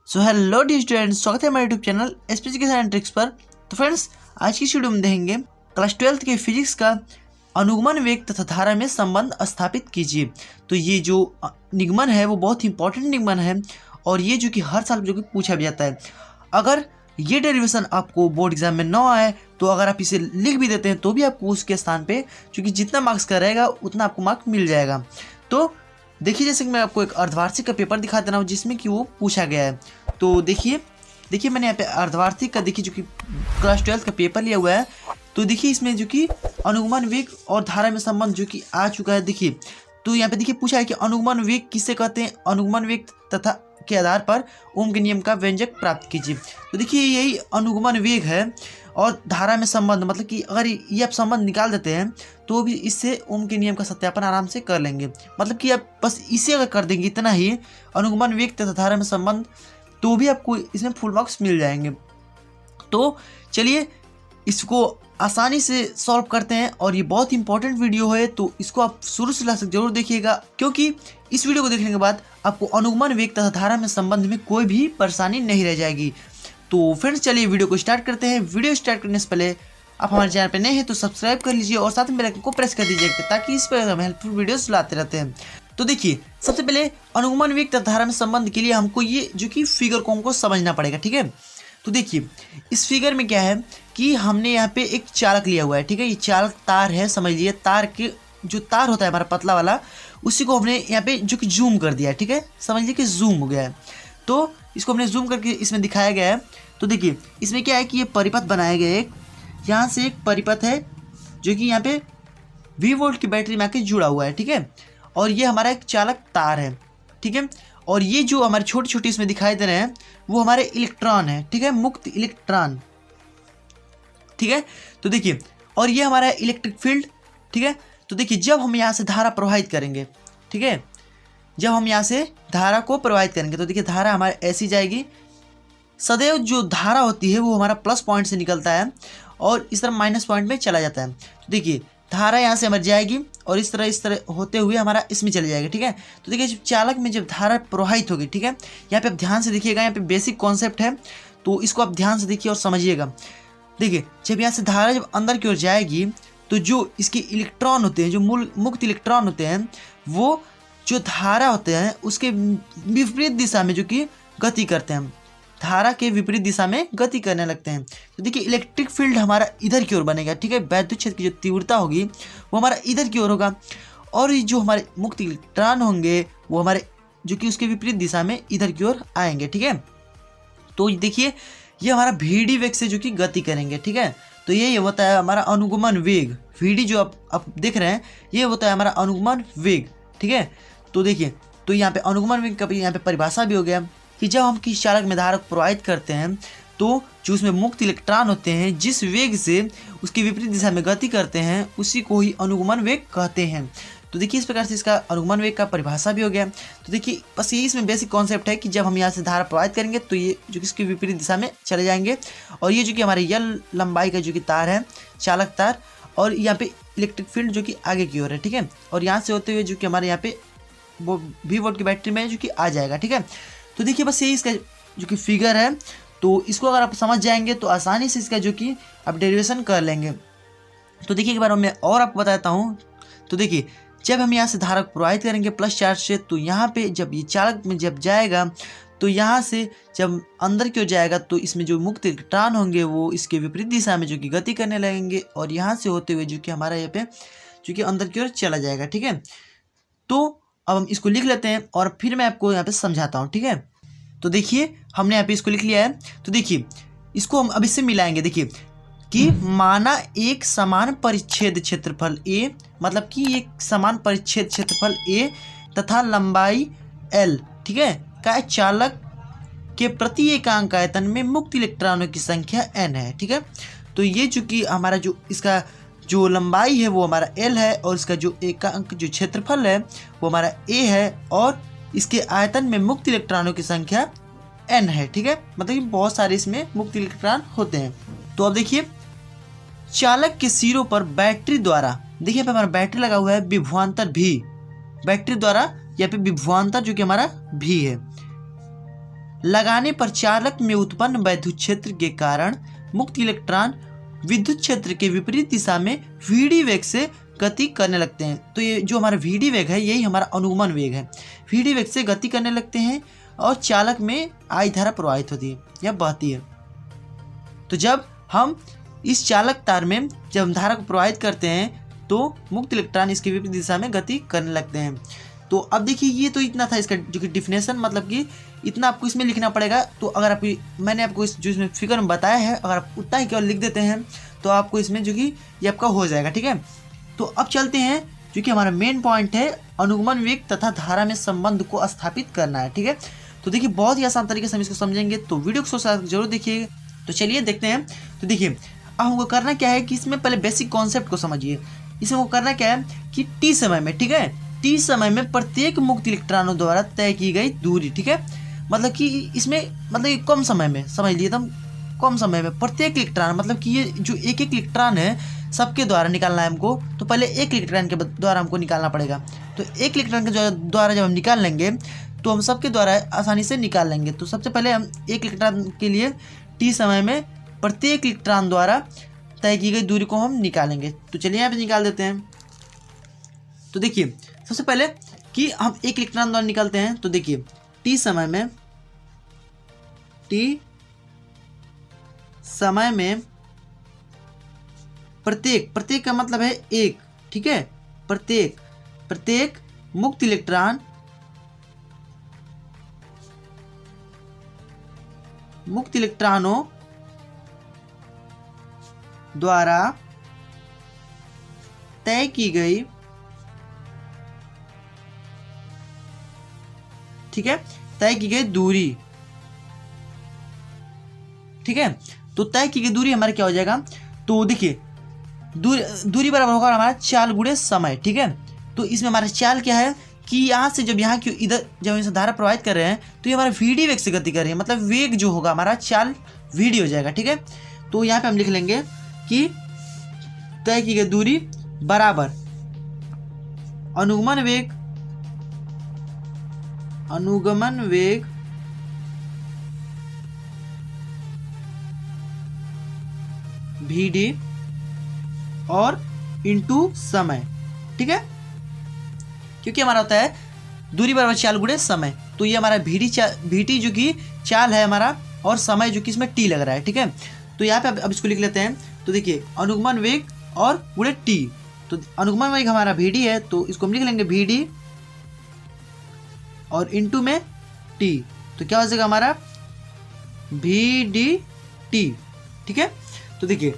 So hello dear students, स्वागत है हमारे YouTube channel SPSC and tricks पर। तो फ्रेंड्स, आज की वीडियो में देखेंगे क्लास 12th के फिजिक्स का अनुगमन वेग तथा धारा में संबंध स्थापित कीजिए। तो ये जो निगमन है वो बहुत ही इंपॉर्टेंट निगमन है और ये जो कि हर साल जो कि पूछा भी जाता है। अगर ये डेरिवेशन आपको बोर्ड एग्जाम में ना आए तो अगर आप इसे लिख भी देते हैं तो भी आपको उसके स्थान पे क्योंकि जितना मार्क्स का रहेगा उतना आपको मार्क मिल जाएगा। तो देखिए, जैसे कि मैं आपको एक अर्धवार्षिक का पेपर दिखा दे रहा हूँ जिसमें कि वो पूछा गया है। तो देखिए मैंने यहाँ पे अर्धवार्षिक का देखिए जो कि क्लास 12 का पेपर लिया हुआ है। तो देखिए इसमें जो कि अनुगमन वेग और धारा में संबंध जो कि आ चुका है। देखिए तो यहाँ पे देखिए पूछा है कि अनुगमन वेग किसे कहते हैं। अनुगमन वेग तथा के आधार पर ओम के नियम का व्यंजक प्राप्त कीजिए। तो देखिए यही अनुगमन वेग है और धारा में संबंध, मतलब कि अगर ये आप संबंध निकाल देते हैं तो भी इससे ओम के नियम का सत्यापन आराम से कर लेंगे। मतलब कि आप बस इसे अगर कर देंगे इतना ही, अनुगमन वेग तथा धारा में संबंध, तो भी आपको इसमें फुल मार्क्स मिल जाएंगे। तो चलिए इसको आसानी से सॉल्व करते हैं और ये बहुत इंपॉर्टेंट वीडियो है तो इसको आप शुरू से लास्ट तक जरूर देखिएगा, क्योंकि इस वीडियो को देखने के बाद आपको अनुगमन वेग तथा धारा में संबंध में कोई भी परेशानी नहीं रह जाएगी। तो फ्रेंड्स चलिए वीडियो को स्टार्ट करते हैं। वीडियो स्टार्ट करने से पहले आप हमारे चैनल पे नए हैं तो सब्सक्राइब कर लीजिए और साथ में बेल आइकन को प्रेस कर दीजिएगा ताकि इस पर हम हेल्पफुल वीडियोस लाते रहते हैं। तो देखिए सबसे पहले अनुगमन वेग तथा धारा में संबंध के लिए हमको ये जो कि फिगर को हमको समझना पड़ेगा, ठीक है। तो देखिए इस फिगर में क्या है कि हमने यहाँ पे एक चालक लिया हुआ है, ठीक है। ये चालक तार है, समझ लीजिए तार के जो तार होता है हमारा पतला वाला, उसी को हमने यहाँ पे जो कि जूम कर दिया है, ठीक है। समझ लीजिए कि जूम हो गया है। तो इसको हमने जूम करके इसमें दिखाया गया है। तो देखिए इसमें क्या है कि ये परिपथ बनाया गया है, यहाँ से एक परिपथ है जो कि यहाँ पे 20 वोल्ट की बैटरी में आके जुड़ा हुआ है, ठीक है। और ये हमारा एक चालक तार है, ठीक है। और ये जो हमारे छोटे छोटे इसमें दिखाई दे रहे हैं वो हमारे इलेक्ट्रॉन है, ठीक है, मुक्त इलेक्ट्रॉन, ठीक है। तो देखिए और ये हमारा इलेक्ट्रिक फील्ड, ठीक है। तो देखिए जब हम यहाँ से धारा प्रवाहित करेंगे, ठीक है, जब हम यहाँ से धारा को प्रवाहित करेंगे तो देखिए धारा हमारे ऐसी जाएगी। सदैव जो धारा होती है वो हमारा प्लस पॉइंट से निकलता है और इस तरह माइनस पॉइंट में चला जाता है। तो देखिए धारा यहाँ से हमारी जाएगी और इस तरह होते हुए हमारा इसमें चले जाएगा, ठीक है। तो देखिए जब चालक में जब धारा प्रवाहित होगी, ठीक है, यहाँ पे आप ध्यान से देखिएगा, यहाँ पे बेसिक कॉन्सेप्ट है तो इसको आप ध्यान से देखिए और समझिएगा। देखिए जब यहाँ से धारा जब अंदर की ओर जाएगी तो जो इसके इलेक्ट्रॉन होते हैं, जो मुक्त इलेक्ट्रॉन होते हैं, वो जो धारा होते हैं उसके विपरीत दिशा में जो कि गति करते हैं, धारा के विपरीत दिशा में गति करने लगते हैं। तो देखिए इलेक्ट्रिक फील्ड हमारा इधर की ओर बनेगा, ठीक है। वैद्युत क्षेत्र की जो तीव्रता होगी वो हमारा इधर की ओर होगा और जो हमारे मुक्त इलेक्ट्रॉन होंगे वो हमारे जो कि उसके विपरीत दिशा में इधर की ओर आएंगे, ठीक है। तो देखिए ये हमारा VD वेग से जो कि गति करेंगे, ठीक है। तो ये होता है हमारा अनुगमन वेग। VD जो आप देख रहे हैं ये होता है हमारा अनुगमन वेग, ठीक है। तो देखिए तो यहाँ पे अनुगमन वेग का यहाँ पे परिभाषा भी हो गया कि जब हम किसी चालक में धारा को प्रवाहित करते हैं तो जो उसमें मुक्त इलेक्ट्रॉन होते हैं जिस वेग से उसकी विपरीत दिशा में गति करते हैं उसी को ही अनुगमन वेग कहते हैं। तो देखिए इस प्रकार से इसका अनुगमन वेग का परिभाषा भी हो गया। तो देखिए बस यही इसमें बेसिक कॉन्सेप्ट है कि जब हम यहाँ से धारा प्रवाहित करेंगे तो ये जो कि इसकी विपरीत दिशा में चले जाएंगे और ये जो कि हमारे यल लंबाई का जो कि तार है, चालक तार, और यहाँ पे इलेक्ट्रिक फील्ड जो कि आगे की ओर है, ठीक है। और यहाँ से होते हुए जो कि हमारे यहाँ पे वो 20 वोल्ट की बैटरी में जो कि आ जाएगा, ठीक है। तो देखिए बस यही इसका जो कि फिगर है। तो इसको अगर आप समझ जाएंगे तो आसानी से इसका जो कि आप डेरिवेशन कर लेंगे। तो देखिए एक बार मैं और आपको बताता हूँ। तो देखिए जब हम यहाँ से धारा को प्रवाहित करेंगे प्लस चार्ज से तो यहाँ पे जब ये चालक में जब जाएगा तो यहाँ से जब अंदर की ओर जाएगा तो इसमें जो मुक्त इलेक्ट्रॉन होंगे वो इसके विपरीत दिशा में जो कि गति करने लगेंगे और यहाँ से होते हुए जो कि हमारा यहाँ पे जो कि अंदर की ओर चला जाएगा, ठीक है। तो अब हम इसको लिख लेते हैं और फिर मैं आपको यहाँ पे समझाता हूँ, ठीक है। तो देखिए हमने यहाँ पे इसको लिख लिया है। तो देखिए इसको हम अब इससे मिलाएंगे। देखिए कि माना एक समान परिच्छेद क्षेत्रफल A, मतलब कि एक समान परिच्छेद क्षेत्रफल A तथा लंबाई L, ठीक है, का चालक के प्रति एकांक आयतन में मुक्त इलेक्ट्रॉनों की संख्या n है, ठीक है। तो ये चूंकि हमारा जो इसका जो लंबाई है वो हमारा L है और इसका जो एकांक जो क्षेत्रफल है वो हमारा A है और इसके आयतन में मुक्त इलेक्ट्रॉनों की संख्या n है, ठीक है। मतलब कि बहुत सारे इसमें मुक्त इलेक्ट्रॉन होते हैं। तो अब देखिए चालक के सिरों पर बैटरी द्वारा, देखिए हमारा बैटरी लगा हुआ है, विभवांतर भी बैटरी द्वारा यहाँ पे विभवांतर जो कि हमारा भी है, लगाने पर चालक में उत्पन्न वैद्युत क्षेत्र के कारण मुक्त इलेक्ट्रॉन विद्युत क्षेत्र के विपरीत दिशा में vd वेग से गति करने लगते हैं। तो ये जो हमारा vd वेग है यही हमारा अनुगमन वेग है। vd वेग से गति करने लगते हैं और चालक में I धारा प्रवाहित होती है या बहती है। तो जब हम इस चालक तार में जब हम धारा को प्रवाहित करते हैं तो मुक्त इलेक्ट्रॉन इसके विपरीत दिशा में गति करने लगते हैं। तो अब देखिए ये तो इतना था इसका जो कि डिफिनेशन, मतलब कि इतना आपको इसमें लिखना पड़ेगा। तो अगर आप मैंने आपको इस जो इसमें फिगर में बताया है अगर आप उतना ही केवल लिख देते हैं तो आपको इसमें जो कि ये आपका हो जाएगा, ठीक है। तो अब चलते हैं जो कि हमारा मेन पॉइंट है, अनुगमन वेग तथा धारा में संबंध को स्थापित करना है, ठीक है। तो देखिए बहुत ही आसान तरीके से हम इसको समझेंगे, तो वीडियो को जरूर देखिए। तो चलिए देखते हैं। तो देखिए अब हमको करना क्या है कि इसमें पहले बेसिक कॉन्सेप्ट को समझिए। इसमें हमको करना क्या है कि टी समय में, ठीक है, टी समय में प्रत्येक मुक्त इलेक्ट्रॉनों द्वारा तय की गई दूरी, ठीक है, मतलब कि इसमें मतलब कम समय में, समझ लिए एकदम कम समय में प्रत्येक इलेक्ट्रॉन, मतलब कि ये जो एक एक इलेक्ट्रॉन है सबके द्वारा निकालना है हमको। तो पहले एक इलेक्ट्रॉन के द्वारा हमको निकालना पड़ेगा। तो एक इलेक्ट्रॉन के द्वारा जब हम निकाल लेंगे तो हम सबके द्वारा आसानी से निकाल लेंगे। तो सबसे पहले हम एक इलेक्ट्रॉन के लिए टी समय में प्रत्येक इलेक्ट्रॉन द्वारा तय की गई दूरी को हम निकालेंगे। तो चलिए यहाँ पे निकाल देते हैं। तो देखिए सबसे पहले कि हम एक इलेक्ट्रॉन द्वारा निकालते हैं। तो देखिए टी समय में प्रत्येक का मतलब है एक, ठीक है, प्रत्येक मुक्त इलेक्ट्रॉनों द्वारा तय की गई, ठीक है, तय की गई दूरी, ठीक है। तो तय की गई दूरी हमारे क्या हो जाएगा, तो देखिए दूरी बराबर होगा हमारा चाल गुणे समय, ठीक है। तो इसमें हमारा चाल क्या है कि यहाँ से जब यहाँ की इधर जब इसे धारा प्रवाहित कर रहे हैं तो ये हमारा vd वेग से गति कर रही है, मतलब वेग जो होगा हमारा चाल vd हो जाएगा, ठीक है। तो यहाँ पे हम लिख लेंगे कि तय की गई दूरी बराबर अनुगमन वेग vd और इनटू समय, ठीक है, क्योंकि हमारा होता है दूरी बराबर चाल गुणे समय। तो ये हमारा vt जो कि चाल है हमारा और समय जो कि इसमें t लग रहा है, ठीक है। तो यहाँ पे अब इसको लिख लेते हैं। तो देखिए अनुगमन वेग और गुणे t, तो अनुगमन वेग हमारा vd है तो इसको हम लिख लेंगे vd और इनटू में t, तो क्या हो जाएगा हमारा vdt, ठीक है। तो देखिए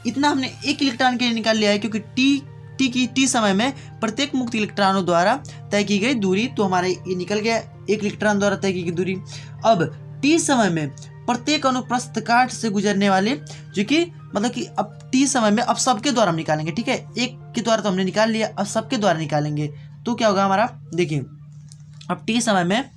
इतना हमने एक इलेक्ट्रॉन के लिए निकाल लिया है क्योंकि टी समय में प्रत्येक मुक्त इलेक्ट्रॉनों द्वारा तय की गई दूरी, तो हमारा ये निकल गया एक इलेक्ट्रॉन द्वारा तय की गई दूरी। अब टी समय में प्रत्येक अनुप्रस्थ काट से गुजरने वाले, जो कि मतलब कि अब टी समय में अब सबके द्वारा हम निकालेंगे, ठीक है, एक के द्वारा तो हमने निकाल लिया, अब सबके द्वारा निकालेंगे। तो क्या होगा हमारा, देखिए अब टी समय में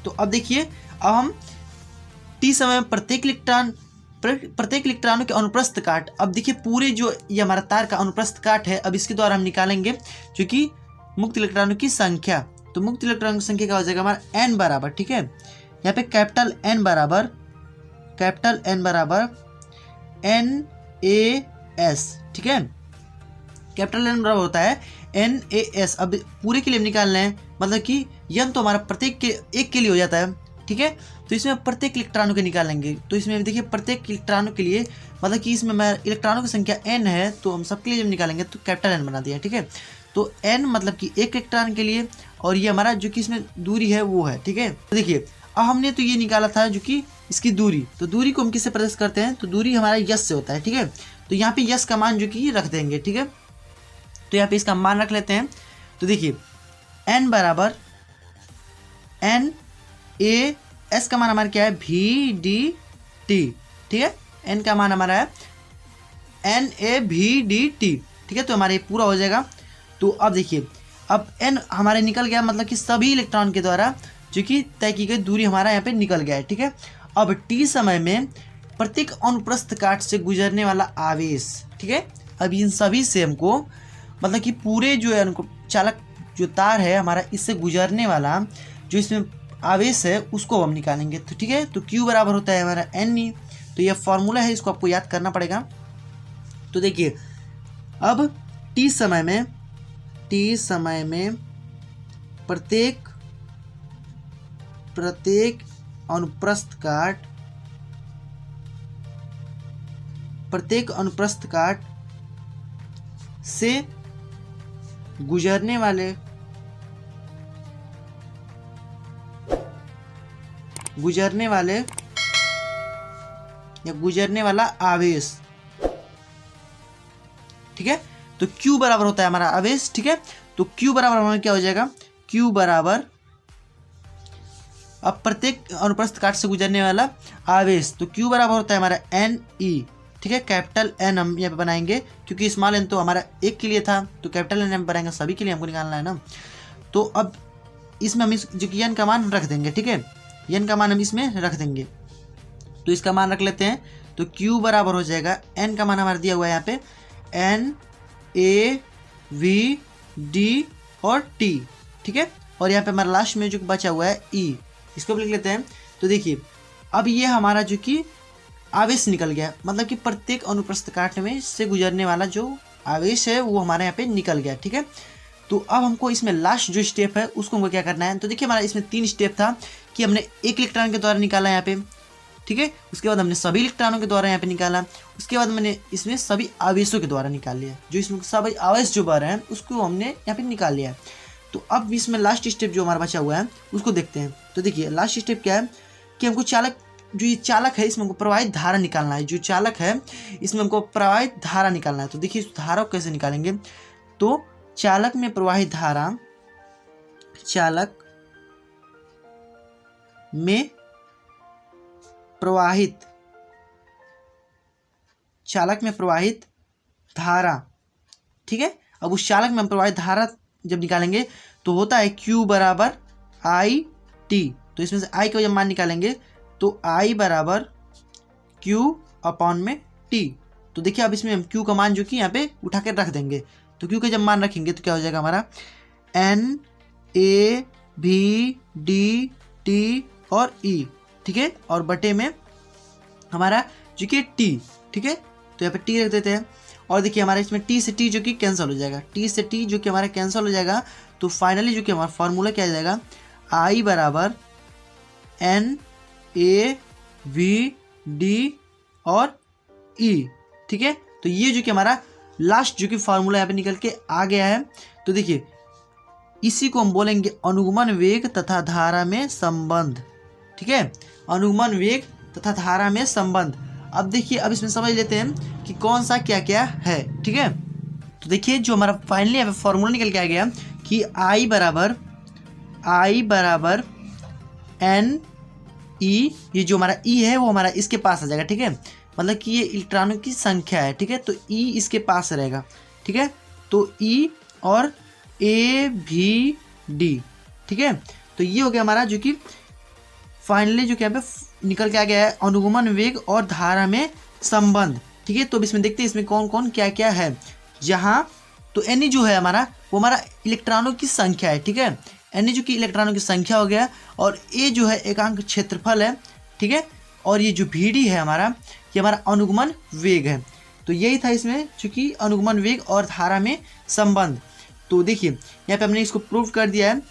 तो अब देखिए अब हम टी समय में प्रत्येक इलेक्ट्रॉनों के अनुप्रस्थ काट, अब देखिए पूरे जो ये हमारा तार का अनुप्रस्थ काट है, अब इसके द्वारा हम निकालेंगे जो कि मुक्त इलेक्ट्रॉनों की संख्या। तो मुक्त इलेक्ट्रॉनों की संख्या क्या हो जाएगा हमारा n बराबर, ठीक है, यहाँ पे कैपिटल N बराबर NaS, ठीक है, कैपिटल N बराबर होता है NaS। अब पूरे के लिए निकालना है, मतलब कि यन तो हमारा प्रत्येक के एक के लिए हो जाता है, ठीक है। तो इसमें प्रत्येक इलेक्ट्रॉनों के निकालेंगे। तो इसमें देखिए प्रत्येक इलेक्ट्रॉनों के लिए मतलब कि इसमें मैं इलेक्ट्रॉनों की संख्या n है, तो हम सबके लिए जब निकालेंगे तो कैपिटल N बना दिया, ठीक है। तो n मतलब कि एक इलेक्ट्रॉन के लिए, और ये हमारा जो कि इसमें दूरी है वो है, ठीक है। तो देखिए अब हमने तो ये निकाला था जो कि इसकी दूरी, तो दूरी को हम किससे प्रदर्शित करते हैं, तो दूरी हमारा यस से होता है, ठीक है। तो यहाँ पे यस का मान जो कि रख देंगे, ठीक है। तो यहाँ पे इसका मान रख लेते हैं। तो देखिए n बराबर NaS का मान हमारा क्या है VDT, ठीक है। n का मान हमारा है NaVDT, ठीक है। तो हमारे पूरा हो जाएगा। तो अब देखिए अब n हमारे निकल गया, मतलब कि सभी इलेक्ट्रॉन के द्वारा जो कि तय की गई दूरी हमारा यहाँ पे निकल गया है, ठीक है। अब t समय में प्रत्येक अनुप्रस्थ काट से गुजरने वाला आवेश, ठीक है। अब इन सभी से हमको मतलब कि पूरे जो है चालक जो तार है हमारा, इससे गुजरने वाला जो इसमें आवेश है उसको हम निकालेंगे। तो ठीक है, तो Q बराबर होता है हमारा NE। तो यह फॉर्मूला है, इसको आपको याद करना पड़ेगा। तो देखिए अब t समय में प्रत्येक अनुप्रस्थ काट से गुजरने वाला आवेश, ठीक है। तो Q बराबर होता है हमारा आवेश, ठीक है। तो Q बराबर हमारा क्या हो जाएगा, Q बराबर अब प्रत्येक अनुप्रस्थ काट से गुजरने वाला आवेश, तो Q बराबर होता है हमारा NE, ठीक है। कैपिटल N हम यहाँ पे बनाएंगे क्योंकि स्मॉल n तो हमारा एक के लिए था, तो कैपिटल N हम बनाएंगे सभी के लिए, हमको निकालना है ना। तो अब इसमें हम इस जो कि n का मान रख देंगे, ठीक है। n का मान हम इसमें रख देंगे, तो इसका मान रख लेते हैं। तो Q बराबर हो जाएगा, n का मान हमारा दिया हुआ है यहाँ पे NaVD और T, ठीक है। और यहाँ पे हमारा लास्ट में जो बचा हुआ है E, इसको भी लिख लेते हैं। तो देखिए अब ये हमारा जो कि आवेश निकल गया, मतलब कि प्रत्येक अनुप्रस्थ काट में से गुजरने वाला जो आवेश है वो हमारे यहाँ पे निकल गया, ठीक है। तो अब हमको इसमें लास्ट जो स्टेप है उसको हमको क्या करना है। तो देखिए हमारा इसमें 3 स्टेप था कि हमने एक इलेक्ट्रॉन के द्वारा निकाला यहाँ पे, ठीक है। उसके बाद हमने सभी इलेक्ट्रॉनों के द्वारा यहाँ पे निकाला, उसके बाद मैंने इसमें सभी आवेशों के द्वारा निकाल लिया, जो इसमें सभी आवेश जो बह रहे हैं उसको हमने यहाँ पे निकाल लिया है। तो अब इसमें लास्ट स्टेप जो हमारा बचा हुआ है उसको देखते हैं। तो देखिए लास्ट स्टेप क्या है कि हमको जो ये चालक है इसमें हमको प्रवाहित धारा निकालना है। जो चालक है इसमें हमको प्रवाहित धारा निकालना है। तो देखिए इस धारा को कैसे निकालेंगे। तो चालक में प्रवाहित धारा, चालक में प्रवाहित धारा, ठीक है। अब उस चालक में हम प्रवाहित धारा जब निकालेंगे तो होता है Q बराबर IT। तो इसमें से I का जब मान निकालेंगे तो I बराबर Q अपॉन में T। तो देखिए अब इसमें हम Q का मान जो कि यहाँ पे उठा के रख देंगे। तो Q का जब मान रखेंगे तो क्या हो जाएगा हमारा NaVD T और E, ठीक है। और बटे में हमारा जो कि T, ठीक है। तो यहाँ पे T रख देते हैं। और देखिए हमारे इसमें T से T जो कि कैंसिल हो जाएगा, T से T जो कि हमारा कैंसिल हो जाएगा। तो फाइनली जो कि हमारा फॉर्मूला क्या आ जाएगा, I बराबर NaVD और E, ठीक है। तो ये जो कि हमारा लास्ट जो कि फार्मूला यहाँ पे निकल के आ गया है। तो देखिए इसी को हम बोलेंगे अनुगमन वेग तथा धारा में संबंध, ठीक है। अनुगमन वेग तथा धारा में संबंध। अब देखिए अब इसमें समझ लेते हैं कि कौन सा क्या क्या है, ठीक है। तो देखिए जो हमारा फाइनली यहाँ पे फॉर्मूला निकल के आ गया कि I बराबर NE, ये जो हमारा E है वो हमारा इसके पास आ जाएगा, ठीक है। मतलब कि ये इलेक्ट्रॉनों की संख्या है, ठीक है। तो E इसके पास रहेगा, ठीक है। तो E और AVD, ठीक है। तो ये हो गया हमारा जो कि फाइनली जो कि यहाँ पे निकल के आ गया है अनुगमन वेग और धारा में संबंध, ठीक है। तो अब इसमें देखते हैं इसमें कौन कौन क्या क्या है। जहाँ तो NE जो है हमारा वो हमारा इलेक्ट्रॉनों की संख्या है, ठीक है। NE जो कि इलेक्ट्रॉनों की संख्या हो गया, और A जो है एकांक क्षेत्रफल है, ठीक है। और ये जो VD है हमारा, ये हमारा अनुगमन वेग है। तो यही था इसमें चूँकि अनुगमन वेग और धारा में संबंध। तो देखिए यहाँ पे हमने इसको प्रूव कर दिया है।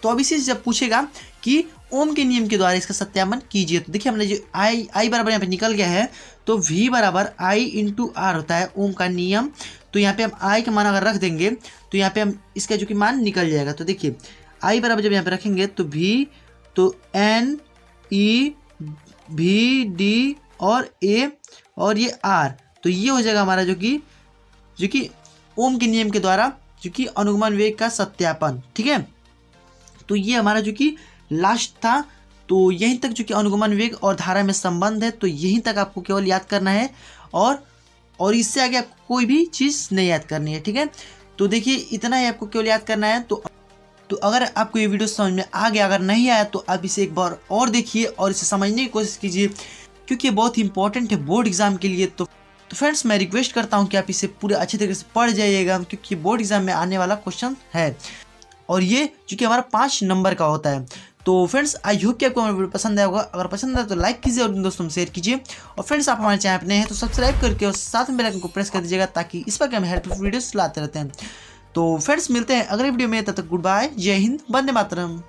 तो अब इसी से जब पूछेगा कि ओम के नियम के द्वारा इसका सत्यापन कीजिए, तो देखिए हमने जो I बराबर यहाँ पे निकल गया है, तो V बराबर I इंटू R होता है ओम का नियम। तो यहाँ पे हम I का मान अगर रख देंगे तो यहाँ पे हम इसका जो कि मान निकल जाएगा। तो देखिए I बराबर जब यहाँ पे रखेंगे तो V, तो NeVD और A और ये R, तो ये हो जाएगा हमारा जो कि ओम के नियम के द्वारा जो कि अनुगमन वेग का सत्यापन। ठीक है, तो ये हमारा जो कि लास्ट था। तो यहीं तक जो कि अनुगमन वेग और धारा में संबंध है, तो यहीं तक आपको केवल याद करना है और इससे आगे आपको कोई भी चीज़ नहीं याद करनी है। ठीक है, तो देखिए इतना ही आपको केवल याद करना है। तो अगर आपको ये वीडियो समझ में आ गया, अगर नहीं आया तो आप इसे एक बार और देखिए और इसे समझने की कोशिश कीजिए, क्योंकि ये बहुत ही इंपॉर्टेंट है बोर्ड एग्जाम के लिए। तो फ्रेंड्स मैं रिक्वेस्ट करता हूँ कि आप इसे पूरे अच्छे तरीके से पढ़ जाइएगा, क्योंकि बोर्ड एग्जाम में आने वाला क्वेश्चन है और ये जो कि हमारा 5 नंबर का होता है। तो फ्रेंड्स आई होप कि आपको हमारा वीडियो पसंद आया होगा। अगर पसंद आया तो लाइक कीजिए और दोस्तों में शेयर कीजिए। और फ्रेंड्स आप हमारे चैनल पर नए हैं तो सब्सक्राइब करके और साथ में बेल आइकन को प्रेस कर दीजिएगा, ताकि इस पर हम हेल्पफुल वीडियोस लाते रहते हैं। तो फ्रेंड्स मिलते हैं अगले वीडियो में, तब तक गुड बाय, जय हिंद, वंदे मातरम।